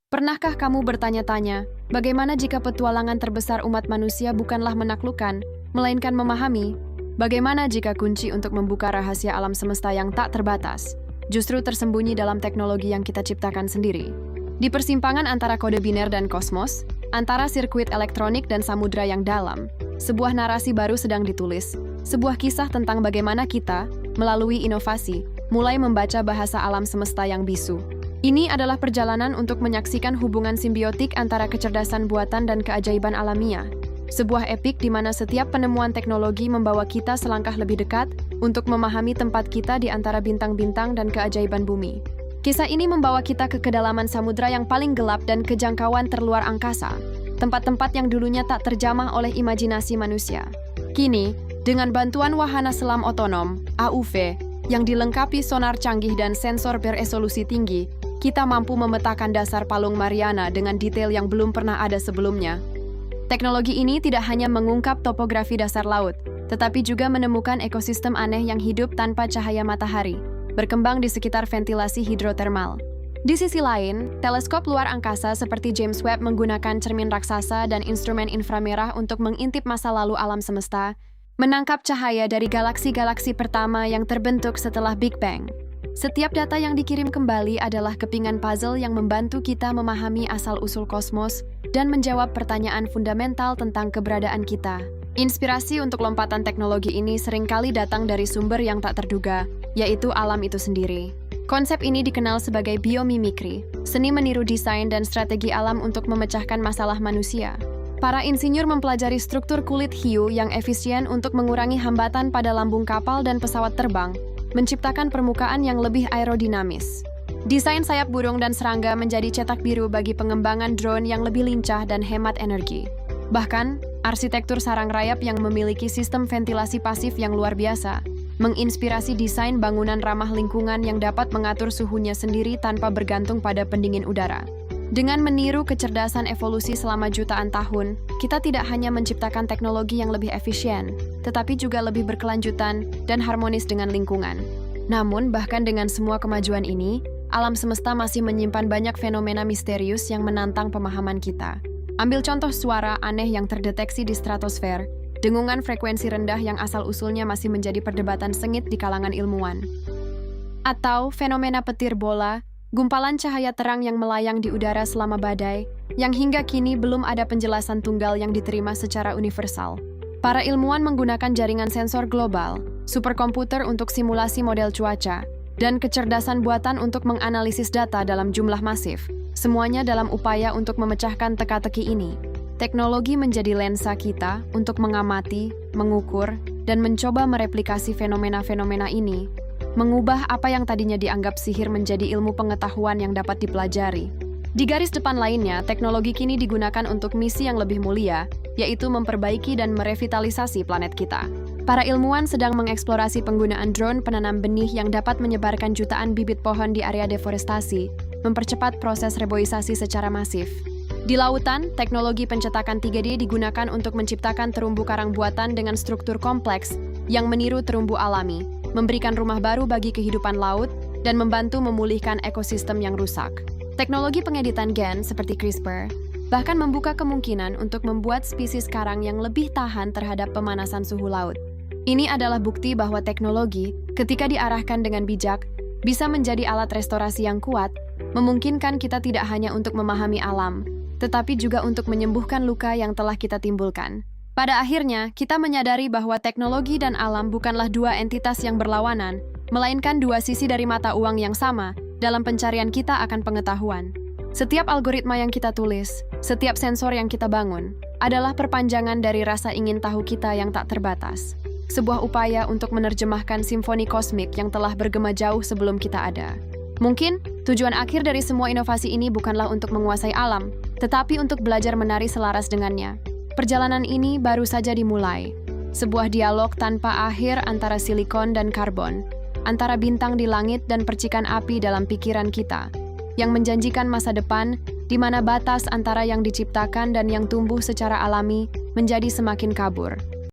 Pernahkah kamu bertanya-tanya, bagaimana jika petualangan terbesar umat manusia bukanlah menaklukkan, melainkan memahami? Bagaimana jika kunci untuk membuka rahasia alam semesta yang tak terbatas, justru tersembunyi dalam teknologi yang kita ciptakan sendiri? Di persimpangan antara kode biner dan kosmos, antara sirkuit elektronik dan samudra yang dalam, sebuah narasi baru sedang ditulis, sebuah kisah tentang bagaimana kita, melalui inovasi, mulai membaca bahasa alam semesta yang bisu. Ini adalah perjalanan untuk menyaksikan hubungan simbiotik antara kecerdasan buatan dan keajaiban alamiah. Sebuah epik di mana setiap penemuan teknologi membawa kita selangkah lebih dekat untuk memahami tempat kita di antara bintang-bintang dan keajaiban bumi. Kisah ini membawa kita ke kedalaman samudra yang paling gelap dan kejangkauan terluar angkasa, tempat-tempat yang dulunya tak terjamah oleh imajinasi manusia. Kini, dengan bantuan wahana selam otonom, AUV, yang dilengkapi sonar canggih dan sensor beresolusi tinggi, kita mampu memetakan dasar Palung Mariana dengan detail yang belum pernah ada sebelumnya. Teknologi ini tidak hanya mengungkap topografi dasar laut, tetapi juga menemukan ekosistem aneh yang hidup tanpa cahaya matahari, berkembang di sekitar ventilasi hidrotermal. Di sisi lain, teleskop luar angkasa seperti James Webb menggunakan cermin raksasa dan instrumen inframerah untuk mengintip masa lalu alam semesta, menangkap cahaya dari galaksi-galaksi pertama yang terbentuk setelah Big Bang. Setiap data yang dikirim kembali adalah kepingan puzzle yang membantu kita memahami asal-usul kosmos dan menjawab pertanyaan fundamental tentang keberadaan kita. Inspirasi untuk lompatan teknologi ini seringkali datang dari sumber yang tak terduga, yaitu alam itu sendiri. Konsep ini dikenal sebagai biomimikri, seni meniru desain dan strategi alam untuk memecahkan masalah manusia. Para insinyur mempelajari struktur kulit hiu yang efisien untuk mengurangi hambatan pada lambung kapal dan pesawat terbang, menciptakan permukaan yang lebih aerodinamis. Desain sayap burung dan serangga menjadi cetak biru bagi pengembangan drone yang lebih lincah dan hemat energi. Bahkan, arsitektur sarang rayap yang memiliki sistem ventilasi pasif yang luar biasa, menginspirasi desain bangunan ramah lingkungan yang dapat mengatur suhunya sendiri tanpa bergantung pada pendingin udara. Dengan meniru kecerdasan evolusi selama jutaan tahun, kita tidak hanya menciptakan teknologi yang lebih efisien, tetapi juga lebih berkelanjutan dan harmonis dengan lingkungan. Namun, bahkan dengan semua kemajuan ini, alam semesta masih menyimpan banyak fenomena misterius yang menantang pemahaman kita. Ambil contoh suara aneh yang terdeteksi di stratosfer, dengungan frekuensi rendah yang asal-usulnya masih menjadi perdebatan sengit di kalangan ilmuwan. Atau fenomena petir bola, gumpalan cahaya terang yang melayang di udara selama badai, yang hingga kini belum ada penjelasan tunggal yang diterima secara universal. Para ilmuwan menggunakan jaringan sensor global, superkomputer untuk simulasi model cuaca, dan kecerdasan buatan untuk menganalisis data dalam jumlah masif, semuanya dalam upaya untuk memecahkan teka-teki ini. Teknologi menjadi lensa kita untuk mengamati, mengukur, dan mencoba mereplikasi fenomena-fenomena ini, mengubah apa yang tadinya dianggap sihir menjadi ilmu pengetahuan yang dapat dipelajari. Di garis depan lainnya, teknologi kini digunakan untuk misi yang lebih mulia, yaitu memperbaiki dan merevitalisasi planet kita. Para ilmuwan sedang mengeksplorasi penggunaan drone penanam benih yang dapat menyebarkan jutaan bibit pohon di area deforestasi, mempercepat proses reboisasi secara masif. Di lautan, teknologi pencetakan 3D digunakan untuk menciptakan terumbu karang buatan dengan struktur kompleks yang meniru terumbu alami, memberikan rumah baru bagi kehidupan laut, dan membantu memulihkan ekosistem yang rusak. Teknologi pengeditan gen seperti CRISPR bahkan membuka kemungkinan untuk membuat spesies karang yang lebih tahan terhadap pemanasan suhu laut. Ini adalah bukti bahwa teknologi, ketika diarahkan dengan bijak, bisa menjadi alat restorasi yang kuat, memungkinkan kita tidak hanya untuk memahami alam, tetapi juga untuk menyembuhkan luka yang telah kita timbulkan. Pada akhirnya, kita menyadari bahwa teknologi dan alam bukanlah dua entitas yang berlawanan, melainkan dua sisi dari mata uang yang sama dalam pencarian kita akan pengetahuan. Setiap algoritma yang kita tulis, setiap sensor yang kita bangun, adalah perpanjangan dari rasa ingin tahu kita yang tak terbatas. Sebuah upaya untuk menerjemahkan simfoni kosmik yang telah bergema jauh sebelum kita ada. Mungkin, tujuan akhir dari semua inovasi ini bukanlah untuk menguasai alam, tetapi untuk belajar menari selaras dengannya. Perjalanan ini baru saja dimulai. Sebuah dialog tanpa akhir antara silikon dan karbon, antara bintang di langit dan percikan api dalam pikiran kita, yang menjanjikan masa depan di mana batas antara yang diciptakan dan yang tumbuh secara alami menjadi semakin kabur.